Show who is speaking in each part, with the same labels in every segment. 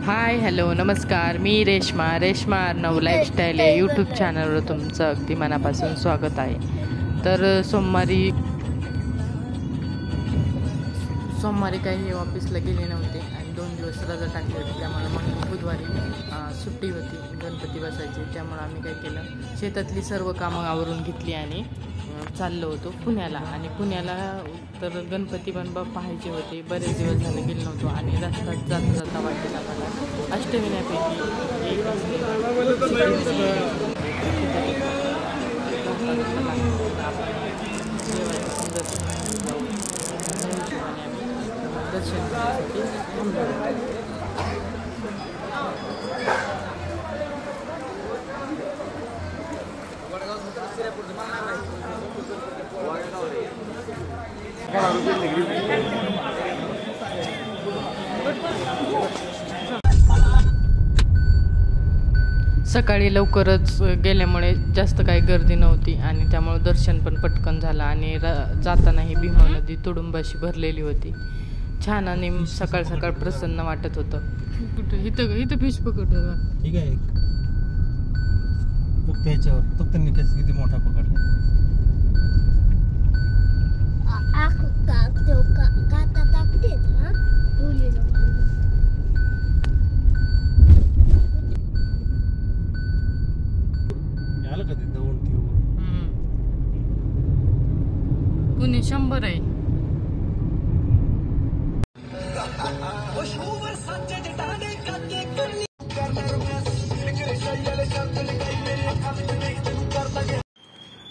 Speaker 1: Hi hello नमस्कार, मी Reshma Arnav lifestyle या YouTube चॅनलवर तुमचं अगदी मनापासून स्वागत आहे. तर सोमवारी काही ऑफिसला गेले नव्हते आणि 2 दिवस रजा टाकली होती. त्यामुळे मग बुधवारी सुट्टी होती, गणपती बसायचे. त्यामुळे आम्ही काय केलं, शेतातली सर्व कामं आवरून घेतली आणि चाललो होतो पुण्याला. आणि पुण्याला तर गणपती पण पाहायचे होते. बरेच दिवस झाले गेलो नव्हतो आणि रस्त्यात जाता वाटेला मला अष्टविनायपैकी एक दर्शन करण्यासाठी थांबलो होतो. सकाळी लवकरच गेल्यामुळे जास्त काही गर्दी नव्हती आणि त्यामुळे दर्शन पण पटकन झालं. आणि जाताना ही भीमा नदी तुडुंबाशी भरलेली होती. छान आणि सकाळ सकाळ प्रसन्न वाटत होतं. कुठं इथं फिश पकडतो.
Speaker 2: ठीक आहे, त्याच्यावर तो त्यांनी किती मोठा पकडला.
Speaker 1: पुणे 100 आहे.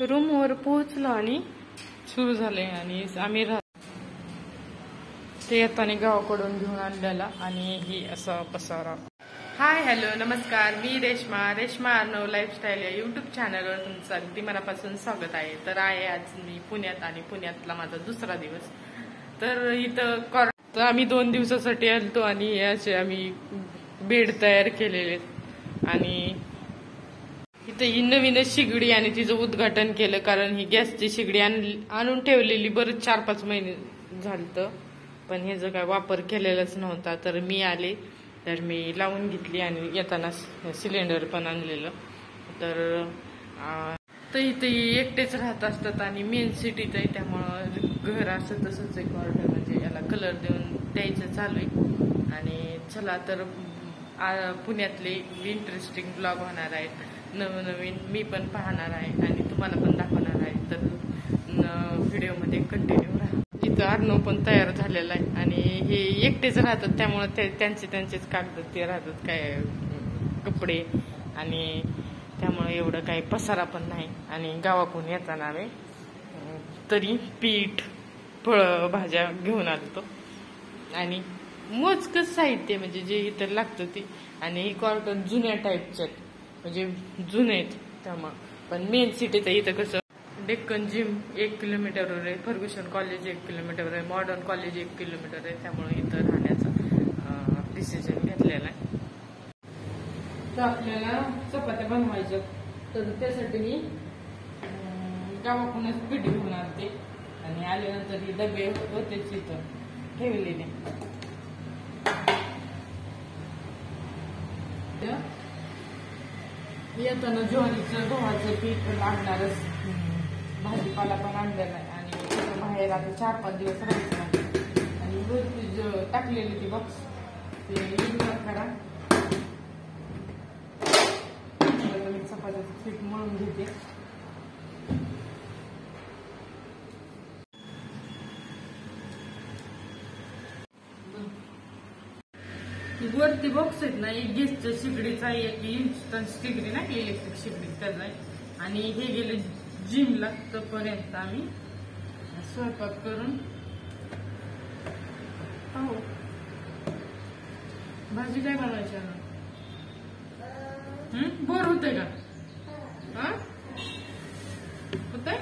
Speaker 1: रूमवर पोहोचलो आणि सुरू झाले. आणि आम्ही ते येताना गावाकडून घेऊन आणलेला आणि ही असा पसारा. हाय हॅलो नमस्कार, मी रेश्मा अर्णव लाईफस्टाईल या यूट्यूब चॅनलवर तुमचं अगदी मनापासून स्वागत आहे. तर आहे आज मी पुण्यात आणि पुण्यातला माझा दुसरा दिवस. तर इथं तर आम्ही 2 दिवसासाठी आलतो आणि असे आम्ही बेड तयार केलेले आणि इथं ही नवीनच शिगडी आणि तिचं उद्घाटन केलं. कारण ही गॅसची शिगडी आणून ठेवलेली बरंच 4-5 महिने झालं, पण हे जो काय वापर केलेलाच नव्हता. तर मी आले तर मी लावून घेतली आणि येताना सिलेंडर पण आणलेलं. तर इथे एकटेच राहत असतात आणि मेन सिटीत आहे, त्यामुळं घर असं तसंच एक ऑर्डर म्हणजे याला कलर द्यायचं चालू आहे. आणि चला तर पुण्यातले इंटरेस्टिंग ब्लॉग होणार आहेत, नवनवीन मी पण पाहणार आहे आणि तुम्हाला पण दाखवणार आहे. तर व्हिडिओमध्ये कंटिन्यू राहा. इथं अर्णव पण तयार झालेला आहे आणि हे एकटेच राहतात, त्यामुळे त्यांचेच कागद ते राहतात, काय कपडे, आणि त्यामुळे एवढं काही पसारा पण नाही. आणि गावाकडून येताना आम्ही तरी पीठ, फळं, भाज्या घेऊन आलतो आणि मोजकच साहित्य म्हणजे जे इथं लागतं ते. आणि ही कॉर्टन जुन्या टाईपचे आहेत, म्हणजे जुने आहेत त्यामुळं. पण मेन सिटीत इथं कसं डेक्कन जिम 1 किलोमीटरवर आहे, फर्ग्युसन कॉलेज 1 किलोमीटरवर आहे, मॉडर्न कॉलेज 1 किलोमीटर आहे. त्यामुळे इथं राहण्याचा डिसिजन घेतलेला आहे. तर आपल्याला चपात्या बनवायच्या, तर त्यासाठी मी गावाकडूनच पीठ घेऊन आणते आणि आल्यानंतर ही डबे होतेच इथं ठेवलेले. येताना ज्वारीचं गव्हाचं पीठ लागणारच, भाजीपाला पण आणलेला आहे. आणि बाहेर आता 4-5 दिवस राहायचं नाही आणि वरती टाकलेली ती बॉक्स ते इग्नोर करा. मी चपात्याचं पीठ मळून घेते. वरती बॉक्स आहेत ना, एक गॅसच्या शिगडीचा, एक इन्स्टंट शिगडी ना, इलेक्ट्रिक शिगडी त्याचा आहे. आणि हे गेले जिमला, तोपर्यंत आम्ही स्वयंपाक करून पाहू. भाजी काय बनवायची ना? बोर होतंय का? होतंय.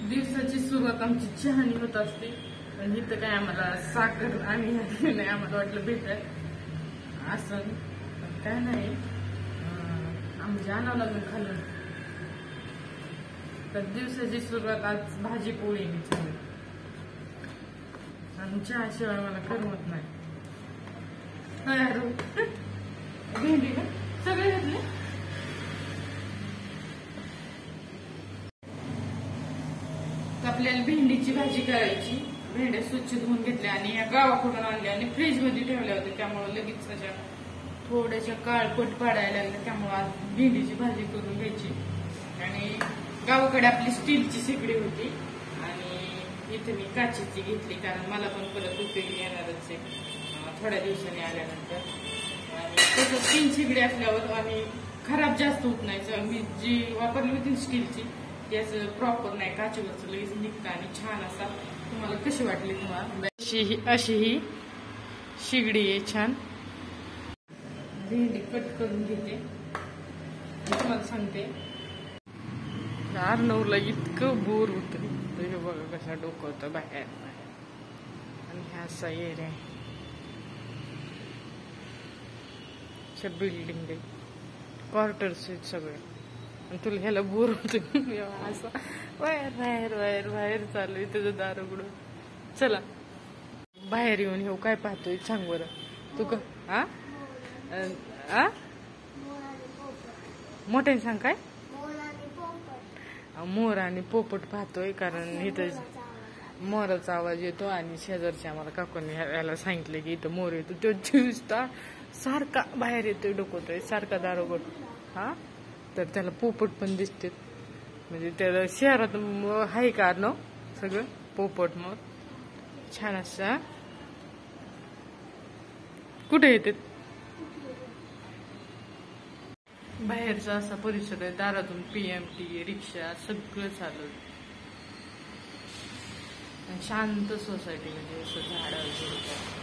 Speaker 1: दिवसाची सुरुवात आमची चहानी होत असते. पण इथं काय आम्हाला साखर आणि नाही, आम्हाला वाटलं भेटत असं काय नाही, आम्ही आणावं लागून खाल्लं. तर दिवसाची सुरुवात आज भाजी पोळी आणि चहा शिवाय मला करमत नाही. भेंडी का सगळे घेतले. आपल्याला भेंडीची भाजी करायची. भेंड्या स्वच्छ धुवून घेतल्या आणि या गावाकडून आणल्या आणि फ्रीज मध्ये ठेवल्या होत्या, त्यामुळे लगेच अशा थोड्याशा काळपट पाडायला लागल्या. त्यामुळे आज भेंडीची भाजी करून घ्यायची. आणि गावाकडे आपली स्टीलची शेगडी होती आणि इथे मी काचेची घेतली, कारण मला पण परत उपयोगी येणारच आहे थोड्या दिवसांनी आल्यानंतर. आणि तसं 3 शेगडी असल्यावर आणि खराब जास्त होत नाही. मी जी वापरली होती स्टीलची ती असं प्रॉपर नाही, काचेवरचं लगेच निघतं आणि छान असा. तुम्हाला कशी वाटली तुम्हाला? अशी ही शेगडी आहे छान. भेंडी कट करून घेते. तुम्हाला सांगते अर्णवला इतकं बोर होतं. हे बघा कसा डोकं होतं बाहेर आणि ह्या असा एरिया बिल्डिंग आहे, क्वार्टर्स आहेत सगळे. आणि तुला ह्याला बोर होत असं बाहेर बाहेर बाहेर बाहेर चालू आहे तुझं दार उघडून. चला बाहेर येऊन हे काय पाहतोय सांग बरं तू का? मोठ्याने सांग काय? मोर आणि पोपट पाहतोय, कारण इथं मोराचा आवाज येतो आणि शेजारच्या आम्हाला काकूने याला सांगितलं की इथं मोर येतो. तो 24 तास सारखा बाहेर येतोय, डोकवतोय सारखा दारोगड. हा तर त्याला पोपट पण दिसते, म्हणजे त्याला शहरात आहे का न सगळं पोपट मोर छान असं. कुठे येते? बाहेरचा असा परिसर आहे. दारातून PMT रिक्षा सगळं चालू. शांत सोसायटी, म्हणजे असं झाड वगैरे.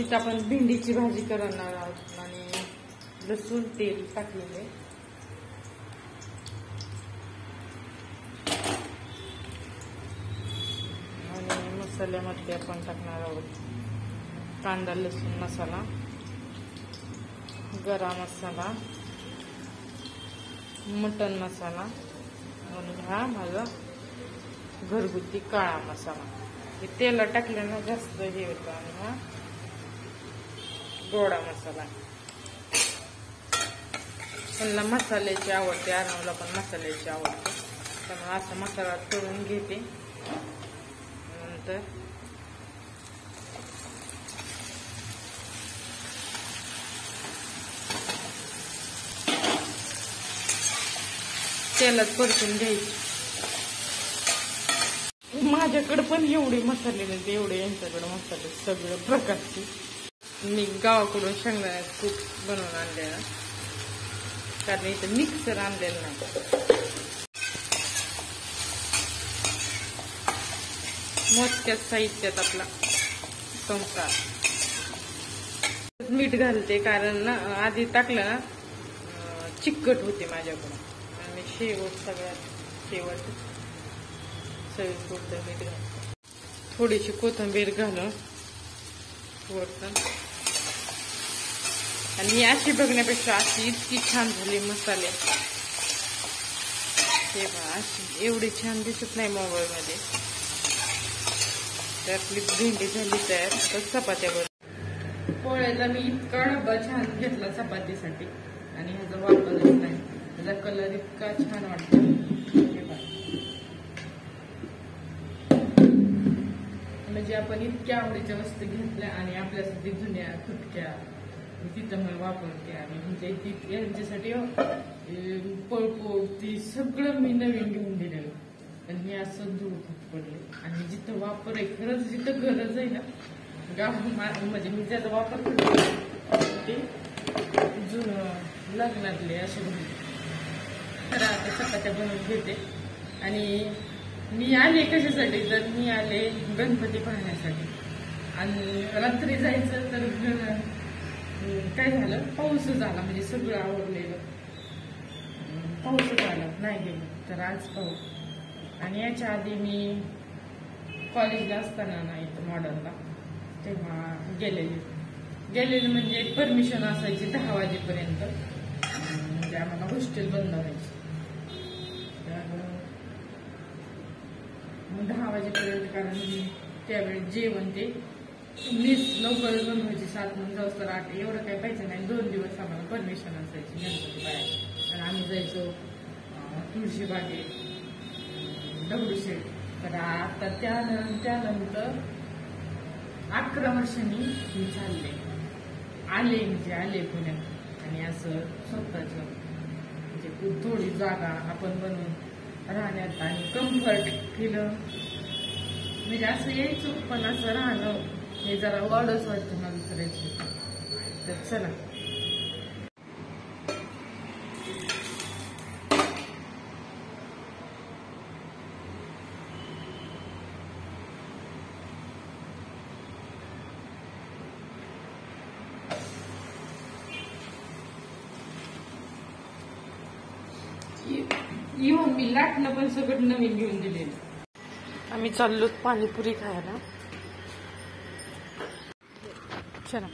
Speaker 1: इथं आपण भेंडीची भाजी करणार आहोत आणि लसूण तेल टाकलेले आणि मसाल्यामध्ये आपण टाकणार आहोत कांदा लसूण मसाला, गरम मसाला, मटन मसाला आणि हा माझा घरगुती काळा मसाला. हे तेला टाकल्यानं जास्त हे होतं. आणि हा गोडा मसाला. त्यांना मसाल्याची आवडते, अर्णवला पण मसाल्याची आवडते, त्यामुळे असा मसाला करून घेते. नंतर तेलात परतून घ्यायची. माझ्याकडे पण एवढे मसाले नाही, एवढे यांच्याकडे मसाले सगळ्या प्रकारचे. मी गावाकडून शेंगदाण्याचं कूट बनवून आणलेला, कारण इथं मिक्सर आणलेलं नाही. मोजक्याच साहित्यात आपला संसार. मीठ घालते, कारण ना आधी टाकलं ना चिकट होते माझ्याकडून. आणि सगळ्यात शेवट सगळं मीठ घालते. थोडीशी कोथिंबीर घालून वरतून. आणि अशी बघण्यापेक्षा अशी इतकी छान झाली मसाले. हे बघा अशी एवढी छान दिसत नाही मोबाईल मध्ये. तर आपली भेंडी झाली तयार. आता चपात्या बनव. पोळ्याला मी इतका डब्बा छान घेतला चपातीसाठी आणि ह्याचा वापरच नाही. त्याचा कलर इतका छान वाटतो. म्हणजे आपण इतक्या आवडीच्या वस्तू घेतल्या आणि आपल्यासाठी जुन्या तुटक्या तिथं मला वापरते. आणि म्हणजे यांच्यासाठी पळपो ती सगळं मी नवीन घेऊन दिलेलं. आणि मी असं धूळ पडले. आणि जिथं वापर आहे खरंच, जिथं गरज आहे ना गाव म्हणजे मी ज्याचा वापर करते ते जुनं लग्नातले असे तर आता चपात्या बनवून घेते. आणि मी आले कशासाठी, तर मी आले गणपती पाहण्यासाठी. आणि रात्री जायचं तर काय झालं, पाऊसच आला. म्हणजे सगळं आवडलेलं पाऊसच आला, नाही गेलो. तर आज पाऊस. आणि याच्या आधी मी कॉलेजला असताना ना इथं मॉडर्नला, तेव्हा गेलेले म्हणजे परमिशन असायची 10 वाजेपर्यंत. म्हणजे आम्हाला हॉस्टेल बंद व्हायची. मग 10 वाजेपर्यंत, कारण त्यावेळी जेवण ते मीच लवकरच बनवायची 7 म्हणून जाऊ तर 8 एवढं काही पाहिजे नाही. 2 दिवस आम्हाला परमिशन असायची गणपती बाहेर. तर आम्ही जायचो तुळशी बागेत, दगडूशेठ. तर आता त्यानंतर 11 वर्षांनी मी आले पुण्यात. आणि असं स्वतःचं म्हणजे खूप थोडी जागा आपण बनवून राहण्यात आणि कम्फर्ट केलं. म्हणजे असं यायचं पण असं राहणं हे जरा वाढच वाटतं ना दुसऱ्याची. तर चला येऊन मी लाटणं पण सगळं नवीन घेऊन दिलेलं. आम्ही चाललो पाणीपुरी खायला. चला.